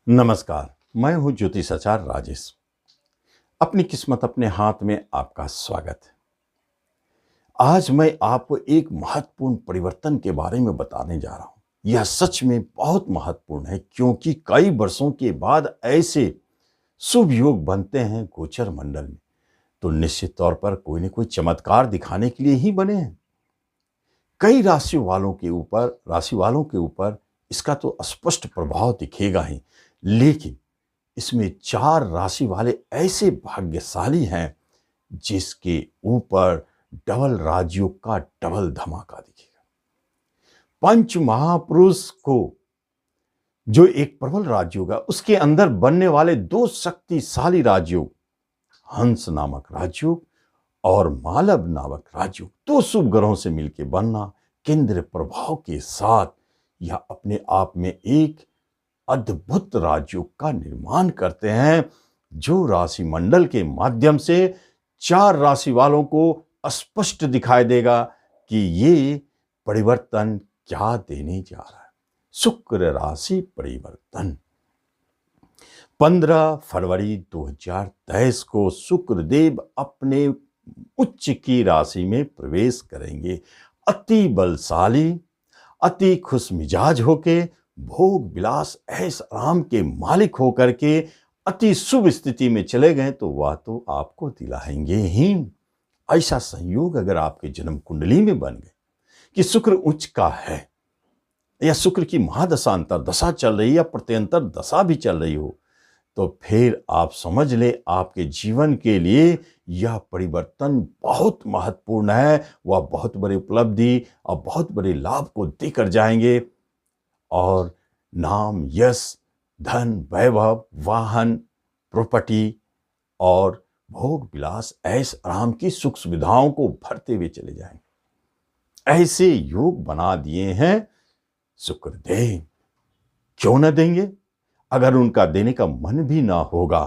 नमस्कार। मैं हूं ज्योतिषाचार्य राजेश। अपनी किस्मत अपने हाथ में आपका स्वागत है। आज मैं आपको एक महत्वपूर्ण परिवर्तन के बारे में बताने जा रहा हूं। यह सच में बहुत महत्वपूर्ण है क्योंकि कई वर्षों के बाद ऐसे शुभ योग बनते हैं गोचर मंडल में, तो निश्चित तौर पर कोई न कोई चमत्कार दिखाने के लिए ही बने हैं। कई राशि वालों के ऊपर इसका तो स्पष्ट प्रभाव दिखेगा ही, लेकिन इसमें 4 राशि वाले ऐसे भाग्यशाली हैं जिसके ऊपर डबल राजयोग का डबल धमाका दिखेगा। पंच महापुरुष को जो एक प्रबल राजयोग है, उसके अंदर बनने वाले 2 शक्तिशाली राजयोग, हंस नामक राजयोग और मालव नामक राजयोग, 2 शुभ ग्रहों से मिलकर बनना केंद्र प्रभाव के साथ यह अपने आप में एक अद्भुत राजयोग का निर्माण करते हैं, जो राशि मंडल के माध्यम से 4 राशि वालों को स्पष्ट दिखाई देगा कि ये परिवर्तन क्या देने जा रहा है। शुक्र राशि परिवर्तन 15 फरवरी 2023 को शुक्रदेव अपने उच्च की राशि में प्रवेश करेंगे। अति बलशाली, अति खुश मिजाज होके, भोग विलास ऐश आराम के मालिक होकर के अति शुभ स्थिति में चले गए तो वह तो आपको दिलाएंगे ही। ऐसा संयोग अगर आपके जन्म कुंडली में बन गए कि शुक्र उच्च का है या शुक्र की महादशा अंतर दशा चल रही है या प्रत्यंतर दशा भी चल रही हो, तो फिर आप समझ ले आपके जीवन के लिए यह परिवर्तन बहुत महत्वपूर्ण है। वह बहुत बड़ी उपलब्धि और बहुत बड़े लाभ को देकर जाएंगे और नाम, यश, धन, वैभव, वाहन, प्रॉपर्टी और भोग विलास ऐश आराम की सुख सुविधाओं को भरते हुए चले जाएंगे। ऐसे योग बना दिए हैं शुक्रदेव। क्यों न देंगे? अगर उनका देने का मन भी ना होगा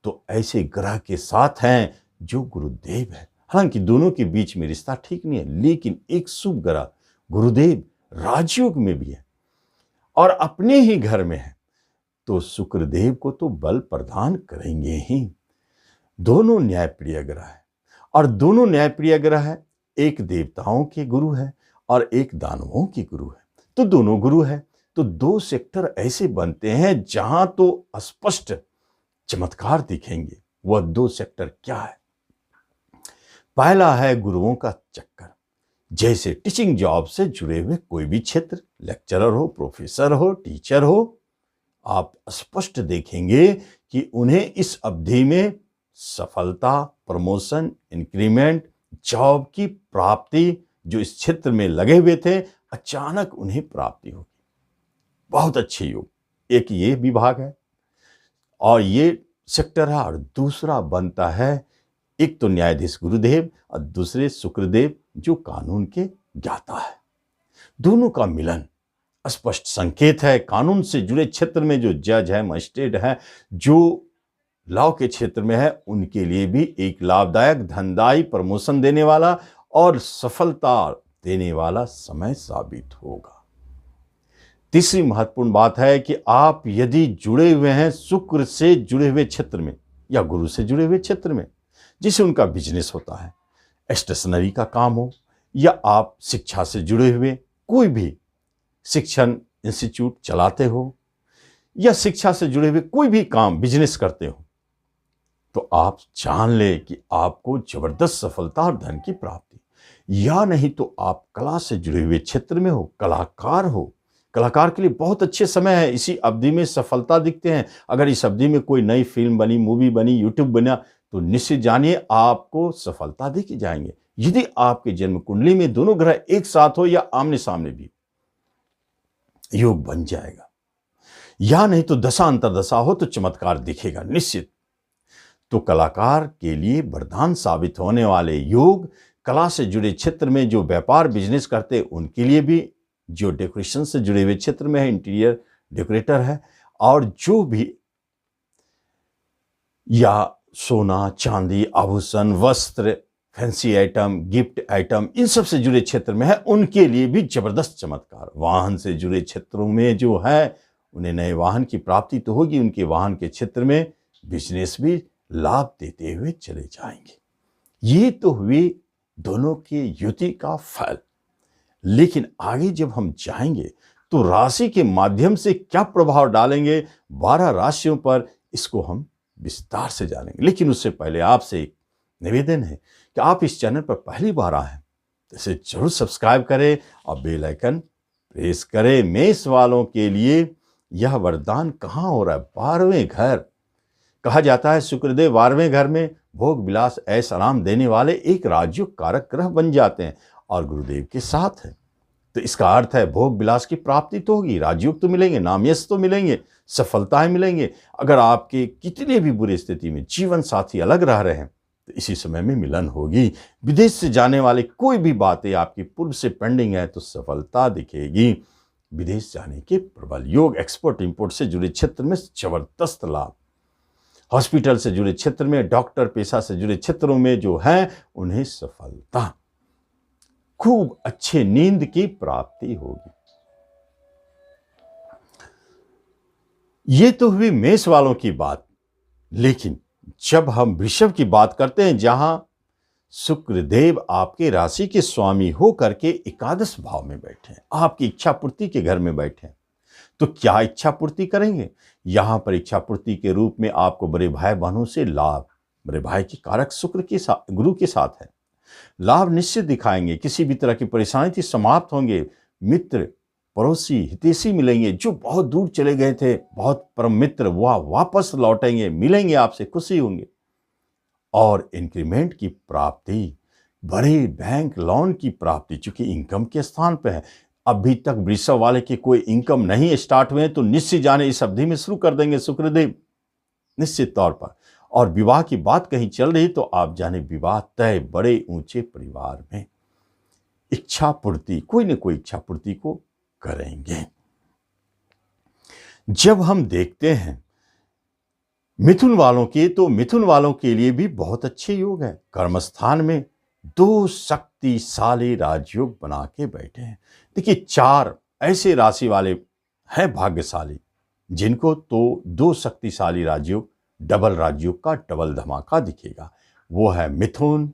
तो ऐसे ग्रह के साथ हैं जो गुरुदेव है। हालांकि दोनों के बीच में रिश्ता ठीक नहीं है, लेकिन एक शुभ ग्रह गुरुदेव राजयोग में भी है और अपने ही घर में है, तो शुक्रदेव को तो बल प्रदान करेंगे ही। दोनों न्यायप्रिय ग्रह है और दोनों न्यायप्रिय ग्रह है, एक देवताओं के गुरु है और एक दानवों के गुरु है। तो दोनों गुरु है तो 2 सेक्टर ऐसे बनते हैं जहां तो स्पष्ट चमत्कार दिखेंगे। वह 2 सेक्टर क्या है? पहला है गुरुओं का चक्कर। जैसे टीचिंग जॉब से जुड़े हुए कोई भी क्षेत्र, लेक्चरर हो, प्रोफेसर हो, टीचर हो, आप स्पष्ट देखेंगे कि उन्हें इस अवधि में सफलता, प्रमोशन, इंक्रीमेंट, जॉब की प्राप्ति, जो इस क्षेत्र में लगे हुए थे अचानक उन्हें प्राप्ति होगी। बहुत अच्छे योग, एक ये विभाग है और ये सेक्टर है। और दूसरा बनता है, एक तो न्यायाधीश गुरुदेव और दूसरे शुक्रदेव जो कानून के ज्ञाता है। दोनों का मिलन स्पष्ट संकेत है। कानून से जुड़े क्षेत्र में जो जज है, मजिस्ट्रेट है, जो लॉ के क्षेत्र में है, उनके लिए भी एक लाभदायक, धनदायी, प्रमोशन देने वाला और सफलता देने वाला समय साबित होगा। तीसरी महत्वपूर्ण बात है कि आप यदि जुड़े हुए हैं शुक्र से जुड़े हुए क्षेत्र में या गुरु से जुड़े हुए क्षेत्र में, जिसे उनका बिजनेस होता है, स्टेशनरी का काम हो या आप शिक्षा से जुड़े हुए कोई भी शिक्षण इंस्टीट्यूट चलाते हो या शिक्षा से जुड़े हुए कोई भी काम, बिजनेस करते हो, तो आप जान ले कि आपको जबरदस्त सफलता और धन की प्राप्ति। या नहीं तो आप कला से जुड़े हुए क्षेत्र में हो, कलाकार हो, कलाकार के लिए बहुत अच्छे समय है। इसी अवधि में सफलता दिखते हैं। अगर इस अवधि में कोई नई फिल्म बनी, मूवी बनी, यूट्यूब बना, तो निश्चित जानिए आपको सफलता दिख जाएंगे। यदि आपके जन्म कुंडली में दोनों ग्रह एक साथ हो या आमने सामने भी, योग बन जाएगा। या नहीं तो दशा अंतरदशा हो तो चमत्कार दिखेगा निश्चित। तो कलाकार के लिए वरदान साबित होने वाले योग, कला से जुड़े क्षेत्र में जो व्यापार बिजनेस करते उनके लिए भी, जो डेकोरेशन से जुड़े हुए क्षेत्र में है, इंटीरियर डेकोरेटर है, और जो भी या सोना, चांदी, आभूषण, वस्त्र, फैंसी आइटम, गिफ्ट आइटम, इन सब से जुड़े क्षेत्र में है, उनके लिए भी जबरदस्त चमत्कार। वाहन से जुड़े क्षेत्रों में जो है उन्हें नए वाहन की प्राप्ति तो होगी, उनके वाहन के क्षेत्र में बिजनेस भी लाभ देते हुए चले जाएंगे। ये तो हुई दोनों की युति का फल। लेकिन आगे जब हम जाएंगे तो राशि के माध्यम से क्या प्रभाव डालेंगे 12 राशियों पर, इसको हम विस्तार से जानेंगे। लेकिन उससे पहले आपसे एक निवेदन है कि आप इस चैनल पर पहली बार आए हैं तो इसे जरूर सब्सक्राइब करें और बेल आइकन प्रेस करें। मेष वालों के लिए यह वरदान कहाँ हो रहा है? 12वें घर। कहा जाता है शुक्रदेव 12वें घर में भोग विलास ऐश आराम देने वाले एक राजयोग कारक ग्रह बन जाते हैं और गुरुदेव के साथ है। तो इसका अर्थ है भोग विलास की प्राप्ति तो होगी, राजयोग तो मिलेंगे, नाम यश तो मिलेंगे, सफलताएं मिलेंगे। अगर आपके कितने भी बुरी स्थिति में जीवन साथी अलग रह रहे हैं तो इसी समय में मिलन होगी। विदेश से जाने वाले कोई भी बातें आपकी पूर्व से पेंडिंग है तो सफलता दिखेगी। विदेश जाने के प्रबल योग, एक्सपोर्ट इंपोर्ट से जुड़े क्षेत्र में जबरदस्त लाभ, हॉस्पिटल से जुड़े क्षेत्र में, डॉक्टर पेशा से जुड़े क्षेत्रों में जो है उन्हें सफलता, खूब अच्छे नींद की प्राप्ति होगी। ये तो हुई मेष वालों की बात। लेकिन जब हम वृषभ की बात करते हैं, जहां शुक्रदेव आपके राशि के स्वामी हो करके एकादश भाव में बैठे हैं, आपकी इच्छा पूर्ति के घर में बैठे हैं, तो क्या इच्छा पूर्ति करेंगे? यहां पर इच्छा पूर्ति के रूप में आपको बड़े भाई बहनों से लाभ, बड़े भाई के कारक शुक्र के साथ, गुरु के साथ है, लाभ निश्चित दिखाएंगे। किसी भी तरह की परेशानी थी समाप्त होंगे। मित्र, पड़ोसी, हितैषी मिलेंगे, जो बहुत दूर चले गए थे, बहुत परम मित्र, वह वापस लौटेंगे, मिलेंगे आपसे, खुशी होंगे। और इंक्रीमेंट की प्राप्ति, बड़े बैंक लोन की प्राप्ति, चूंकि इनकम के स्थान पे है। अभी तक वृषभ वाले की कोई इनकम नहीं स्टार्ट हुए तो निश्चित जाने इस अवधि में शुरू कर देंगे शुक्रदेव, निश्चित तौर पर। और विवाह की बात कहीं चल रही तो आप जाने विवाह तय, बड़े ऊंचे परिवार में। इच्छा पूर्ति, कोई न कोई इच्छा पूर्ति को करेंगे। जब हम देखते हैं मिथुन वालों के, तो मिथुन वालों के लिए भी बहुत अच्छे योग है। कर्मस्थान में 2 शक्तिशाली राजयोग बना के बैठे हैं। देखिए 4 ऐसे राशि वाले हैं भाग्यशाली जिनको तो 2 शक्तिशाली राजयोग, डबल राजयोग का डबल धमाका दिखेगा। वो है मिथुन,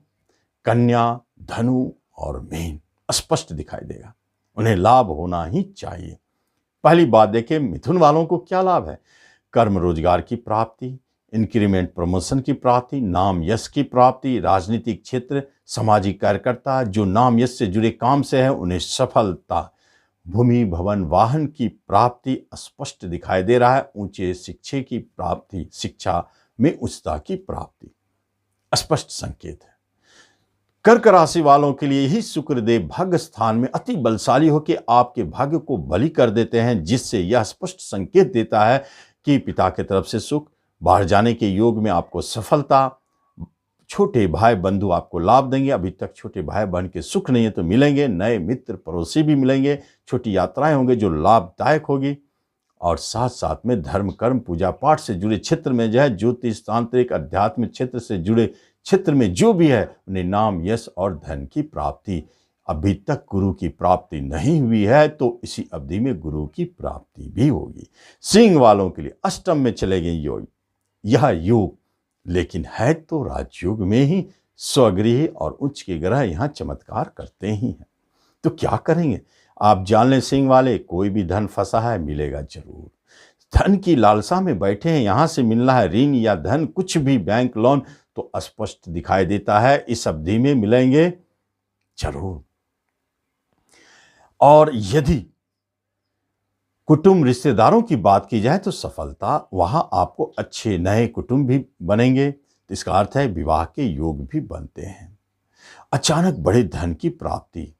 कन्या, धनु और मीन। स्पष्ट दिखाई देगा, उन्हें लाभ होना ही चाहिए। पहली बात देखें मिथुन वालों को क्या लाभ है? कर्म रोजगार की प्राप्ति, इंक्रीमेंट प्रमोशन की प्राप्ति, नाम यश की प्राप्ति, राजनीतिक क्षेत्र, सामाजिक कार्यकर्ता जो नाम यश से जुड़े काम से है उन्हें सफलता, भूमि भवन वाहन की प्राप्ति स्पष्ट दिखाई दे रहा है। ऊंचे शिक्षा की प्राप्ति, शिक्षा में उच्चता की प्राप्ति स्पष्ट संकेत है। कर्क राशि वालों के लिए ही शुक्रदेव भाग्य स्थान में अति बलशाली होकर आपके भाग्य को बलि कर देते हैं, जिससे यह स्पष्ट संकेत देता है कि पिता की तरफ से सुख, बाहर जाने के योग में आपको सफलता, छोटे भाई बंधु आपको लाभ देंगे। अभी तक छोटे भाई बहन के सुख नहीं है तो मिलेंगे, नए मित्र पड़ोसी भी मिलेंगे, छोटी यात्राएं होंगे जो लाभदायक होगी। और साथ साथ में धर्म कर्म पूजा पाठ से जुड़े क्षेत्र में जो है, ज्योतिष तांत्रिक आध्यात्मिक क्षेत्र से जुड़े क्षेत्र में जो भी है उन्हें नाम यश और धन की प्राप्ति। अभी तक गुरु की प्राप्ति नहीं हुई है तो इसी अवधि में गुरु की प्राप्ति भी होगी। सिंह वालों के लिए अष्टम में चले गए योग, यह योग लेकिन है तो राजयोग में ही। स्वगृह और उच्च के ग्रह यहाँ चमत्कार करते ही हैं। तो क्या करेंगे आप जान लें सिंह वाले, कोई भी धन फंसा है मिलेगा जरूर। धन की लालसा में बैठे हैं, यहां से मिलना है ऋण या धन, कुछ भी बैंक लोन, तो स्पष्ट दिखाई देता है इस अवधि में मिलेंगे जरूर। और यदि कुटुंब रिश्तेदारों की बात की जाए तो सफलता, वहां आपको अच्छे नए कुटुंब भी बनेंगे। तो इसका अर्थ है विवाह के योग भी बनते हैं। अचानक बड़े धन की प्राप्ति,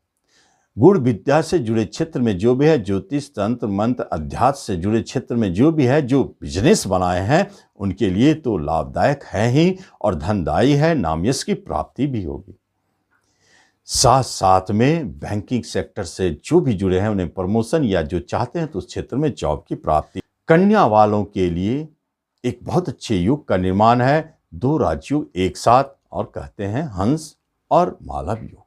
गुण विद्या से जुड़े क्षेत्र में जो भी है, ज्योतिष तंत्र मंत्र अध्यात्म से जुड़े क्षेत्र में जो भी है, जो बिजनेस बनाए हैं उनके लिए तो लाभदायक है ही और धनदायी है। नाम यश की प्राप्ति भी होगी। साथ साथ में बैंकिंग सेक्टर से जो भी जुड़े हैं उन्हें प्रमोशन या जो चाहते हैं तो उस क्षेत्र में जॉब की प्राप्ति। कन्या वालों के लिए एक बहुत अच्छे युग का निर्माण है, 2 राजयोग एक साथ, और कहते हैं हंस और मालव योग।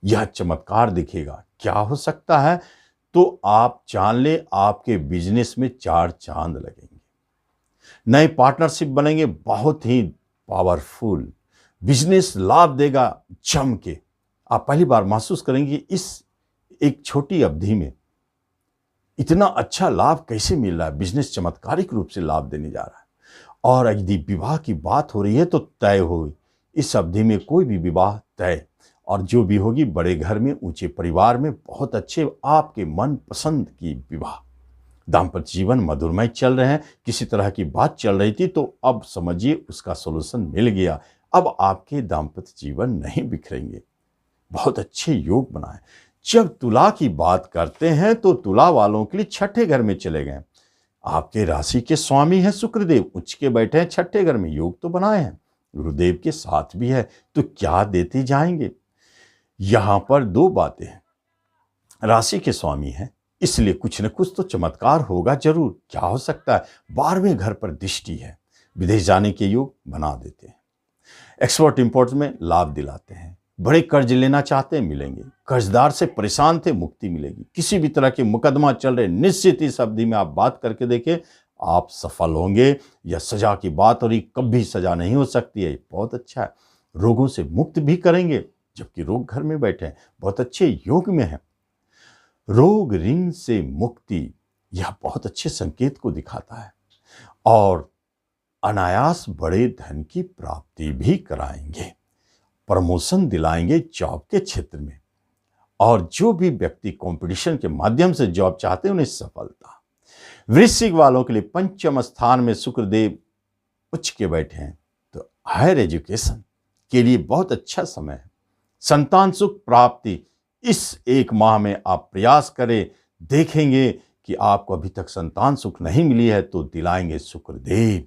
यह चमत्कार दिखेगा। क्या हो सकता है? तो आप जान ले आपके बिजनेस में 4 चांद लगेंगे। नए पार्टनरशिप बनेंगे बहुत ही पावरफुल। बिजनेस लाभ देगा जम के। आप पहली बार महसूस करेंगे इस एक छोटी अवधि में इतना अच्छा लाभ कैसे मिल रहा है। बिजनेस चमत्कारिक रूप से लाभ देने जा रहा है। और यदि विवाह की बात हो रही है तो तय हो, इस अवधि में कोई भी विवाह तय, और जो भी होगी बड़े घर में, ऊंचे परिवार में, बहुत अच्छे आपके मन पसंद की विवाह। दाम्पत्य जीवन मधुरमय चल रहे हैं। किसी तरह की बात चल रही थी तो अब समझिए उसका सॉल्यूशन मिल गया। अब आपके दाम्पत्य जीवन नहीं बिखरेंगे। बहुत अच्छे योग बनाए। जब तुला की बात करते हैं तो तुला वालों के लिए छठे घर में चले गए। आपके राशि के स्वामी हैं शुक्रदेव, उच्च के बैठे हैं छठे घर में, योग तो बनाए हैं, गुरुदेव के साथ भी है, तो क्या देते जाएंगे। यहां पर 2 बातें हैं। राशि के स्वामी हैं, इसलिए कुछ न कुछ तो चमत्कार होगा जरूर। क्या हो सकता है? 12वें घर पर दृष्टि है, विदेश जाने के योग बना देते हैं। एक्सपोर्ट इंपोर्ट में लाभ दिलाते हैं। बड़े कर्ज लेना चाहते हैं, मिलेंगे। कर्जदार से परेशान थे, मुक्ति मिलेगी। किसी भी तरह के मुकदमा चल रहे, निश्चित इस अवधि में आप बात करके देखें, आप सफल होंगे। या सजा की बात हो रही, कभी सजा नहीं हो सकती है, बहुत अच्छा है। रोगों से मुक्त भी करेंगे, जबकि रोग घर में बैठे हैं, बहुत अच्छे योग में है। रोग ऋण से मुक्ति, यह बहुत अच्छे संकेत को दिखाता है। और अनायास बड़े धन की प्राप्ति भी कराएंगे। प्रमोशन दिलाएंगे जॉब के क्षेत्र में। और जो भी व्यक्ति कंपटीशन के माध्यम से जॉब चाहते हैं उन्हें सफलता। वृश्चिक वालों के लिए पंचम स्थान में शुक्रदेव उच्च के बैठे हैं, तो हायर एजुकेशन के लिए बहुत अच्छा समय है। संतान सुख प्राप्ति, इस 1 माह में आप प्रयास करें, देखेंगे कि आपको अभी तक संतान सुख नहीं मिली है तो दिलाएंगे शुक्रदेव।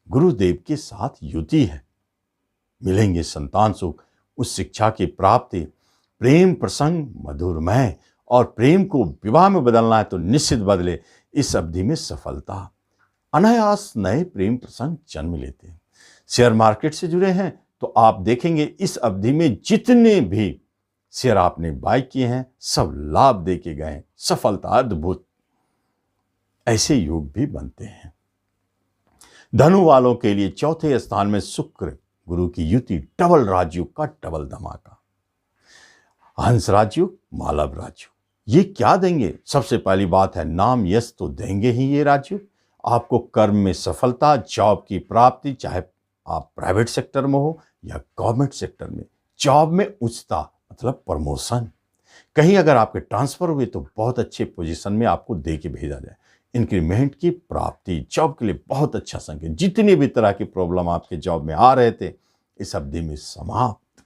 गुरुदेव के साथ युति है, मिलेंगे संतान सुख, उस शिक्षा की प्राप्ति। प्रेम प्रसंग मधुरमय, और प्रेम को विवाह में बदलना है तो निश्चित बदले। इस अवधि में सफलता, अनायास नए प्रेम प्रसंग जन्म लेते हैं। शेयर मार्केट से जुड़े हैं तो आप देखेंगे इस अवधि में जितने भी शेयर आपने बाय किए हैं सब लाभ दे के गए, सफलता अद्भुत। ऐसे योग भी बनते हैं। धनु वालों के लिए चौथे स्थान में शुक्र गुरु की युति, डबल राजयोग का डबल धमाका। हंस राजयोग, मालव राजयोग, ये क्या देंगे? सबसे पहली बात है नाम यश तो देंगे ही ये राजयोग। आपको कर्म में सफलता, जॉब की प्राप्ति, चाहे आप प्राइवेट सेक्टर में हो या गवर्नमेंट सेक्टर में। जॉब में उच्चता मतलब प्रमोशन, कहीं अगर आपके ट्रांसफर हुए तो बहुत अच्छे पोजीशन में आपको दे के भेजा जाए। इंक्रीमेंट की प्राप्ति, जॉब के लिए बहुत अच्छा संकेत। जितनी भी तरह की प्रॉब्लम आपके जॉब में आ रहे थे इस अवधि में समाप्त।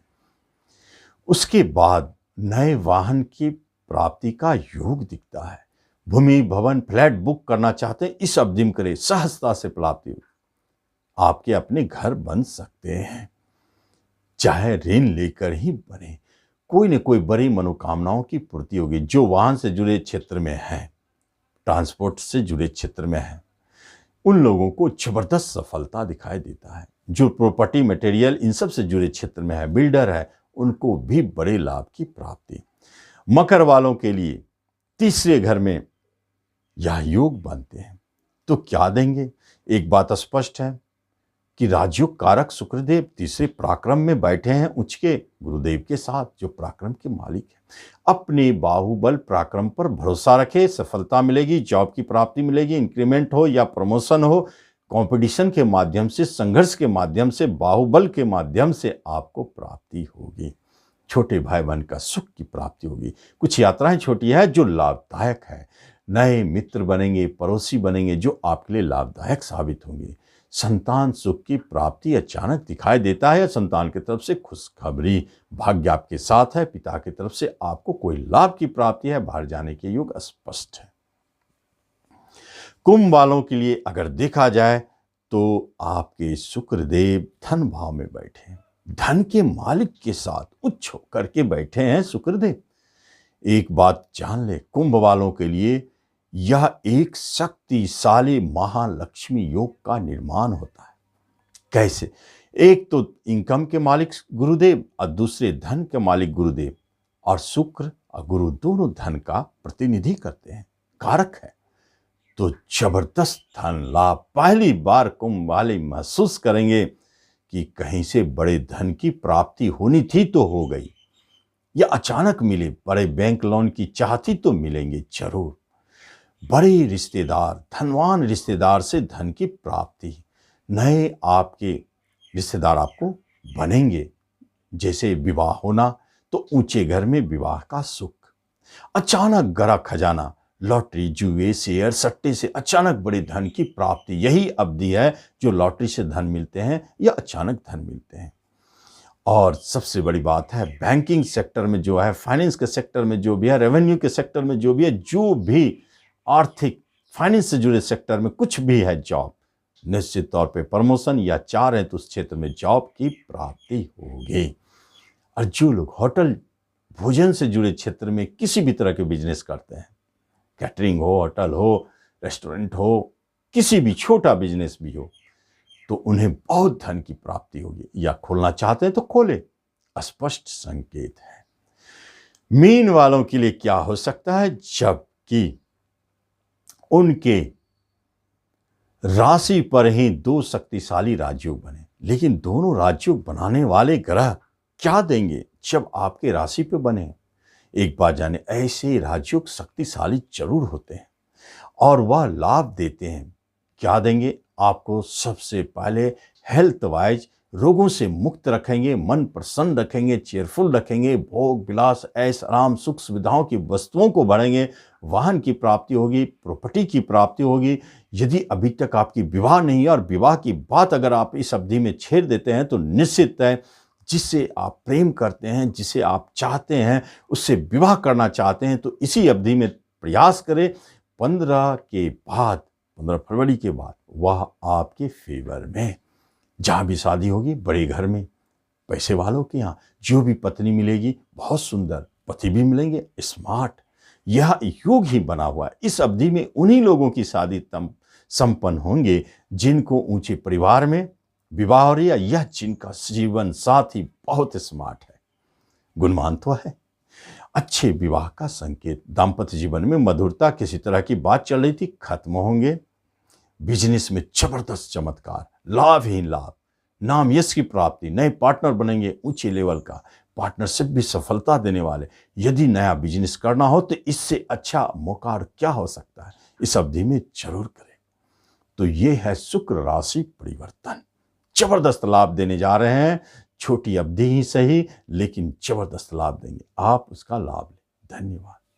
उसके बाद नए वाहन की प्राप्ति का योग दिखता है। भूमि भवन फ्लैट बुक करना चाहते हैं, इस अवधि में करें, सहजता से प्राप्ति हो। आपके अपने घर बन सकते हैं, चाहे ऋण लेकर ही बने। कोई न कोई बड़ी मनोकामनाओं की पूर्ति होगी। जो वाहन से जुड़े क्षेत्र में है, ट्रांसपोर्ट से जुड़े क्षेत्र में है, उन लोगों को जबरदस्त सफलता दिखाई देता है। जो प्रॉपर्टी मटेरियल इन सब से जुड़े क्षेत्र में है, बिल्डर है, उनको भी बड़े लाभ की प्राप्ति। मकर वालों के लिए तीसरे घर में यह योग बनते हैं, तो क्या देंगे? एक बात स्पष्ट है कि राजयोग कारक शुक्रदेव तीसरे पराक्रम में बैठे हैं उच्च के गुरुदेव के साथ, जो पराक्रम के मालिक है। अपने बाहुबल पराक्रम पर भरोसा रखे, सफलता मिलेगी, जॉब की प्राप्ति मिलेगी, इंक्रीमेंट हो या प्रमोशन हो, कंपटीशन के माध्यम से, संघर्ष के माध्यम से, बाहुबल के माध्यम से आपको प्राप्ति होगी। छोटे भाई बहन का सुख की प्राप्ति होगी। कुछ यात्राएं छोटी है जो लाभदायक है। नए मित्र बनेंगे, पड़ोसी बनेंगे जो आपके लिए लाभदायक साबित होंगे। संतान सुख की प्राप्ति अचानक दिखाई देता है। संतान की तरफ से खुशखबरी, भाग्य आपके साथ है। पिता की तरफ से आपको कोई लाभ की प्राप्ति है। बाहर जाने के योग स्पष्ट है। कुंभ वालों के लिए अगर देखा जाए तो आपके शुक्रदेव धन भाव में बैठे हैं, धन के मालिक के साथ उच्च होकर के बैठे हैं शुक्रदेव। एक बात जान ले, कुंभ वालों के लिए यह एक शक्तिशाली महालक्ष्मी योग का निर्माण होता है। कैसे? एक तो इनकम के मालिक गुरुदेव और दूसरे धन के मालिक गुरुदेव, और शुक्र और गुरु दोनों धन का प्रतिनिधि करते हैं, कारक है। तो जबरदस्त धन लाभ पहली बार कुंभ वाले महसूस करेंगे कि कहीं से बड़े धन की प्राप्ति होनी थी तो हो गई, या अचानक मिले। बड़े बैंक लोन की चाहती तो मिलेंगे जरूर। बड़े रिश्तेदार, धनवान रिश्तेदार से धन की प्राप्ति, नए आपके रिश्तेदार आपको बनेंगे। जैसे विवाह होना तो ऊंचे घर में विवाह का सुख। अचानक गरा खजाना, लॉटरी, जुए, शेयर, सट्टे से अचानक बड़े धन की प्राप्ति, यही अवधि है जो लॉटरी से धन मिलते हैं या अचानक धन मिलते हैं। और सबसे बड़ी बात है बैंकिंग सेक्टर में जो है, फाइनेंस के सेक्टर में जो भी है, रेवेन्यू के सेक्टर में जो भी है, जो भी आर्थिक फाइनेंस से जुड़े सेक्टर में कुछ भी है जॉब, निश्चित तौर पे प्रमोशन या चाह रहे तो उस क्षेत्र में जॉब की प्राप्ति होगी। और जो लोग होटल भोजन से जुड़े क्षेत्र में किसी भी तरह के बिजनेस करते हैं, कैटरिंग हो, होटल हो, रेस्टोरेंट हो, किसी भी छोटा बिजनेस भी हो, तो उन्हें बहुत धन की प्राप्ति होगी। या खोलना चाहते हैं तो खोले, स्पष्ट संकेत है। मीन वालों के लिए क्या हो सकता है, जबकि उनके राशि पर ही दो शक्तिशाली राजयोग बने, लेकिन दोनों राजयोग बनाने वाले ग्रह क्या देंगे जब आपके राशि पे बने। एक बात जाने, ऐसे राजयोग शक्तिशाली जरूर होते हैं और वह लाभ देते हैं। क्या देंगे आपको, सबसे पहले हेल्थ वाइज रोगों से मुक्त रखेंगे, मन प्रसन्न रखेंगे, चेयरफुल रखेंगे, भोग विलास, ऐश आराम, सुख सुविधाओं की वस्तुओं को बढ़ेंगे, वाहन की प्राप्ति होगी, प्रॉपर्टी की प्राप्ति होगी। यदि अभी तक आपकी विवाह नहीं है और विवाह की बात अगर आप इस अवधि में छेड़ देते हैं तो निश्चित है जिससे आप प्रेम करते हैं, जिसे आप चाहते हैं, उससे विवाह करना चाहते हैं, तो इसी अवधि में प्रयास करें। 15 फरवरी के बाद वह आपके फेवर में, जहाँ भी शादी होगी बड़े घर में, पैसे वालों के यहाँ जो भी पत्नी मिलेगी बहुत सुंदर, पति भी मिलेंगे स्मार्ट, यह योग ही बना हुआ है। इस अवधि में उन्हीं लोगों की शादी संपन्न होंगे जिनको ऊंचे परिवार में विवाह हो रही है, यह जिनका जीवन साथी बहुत स्मार्ट है, गुणवान तो है। अच्छे विवाह का संकेत, दाम्पत्य जीवन में मधुरता, किसी तरह की बात चल रही थी खत्म होंगे। बिजनेस में जबरदस्त चमत्कार, लाभ ही लाभ, नाम यश की प्राप्ति, नए पार्टनर बनेंगे, ऊंचे लेवल का पार्टनरशिप भी सफलता देने वाले। यदि नया बिजनेस करना हो तो इससे अच्छा मौका और क्या हो सकता है, इस अवधि में जरूर करें। तो ये है शुक्र राशि परिवर्तन, जबरदस्त लाभ देने जा रहे हैं। छोटी अवधि ही सही लेकिन जबरदस्त लाभ देंगे, आप उसका लाभ लें। धन्यवाद।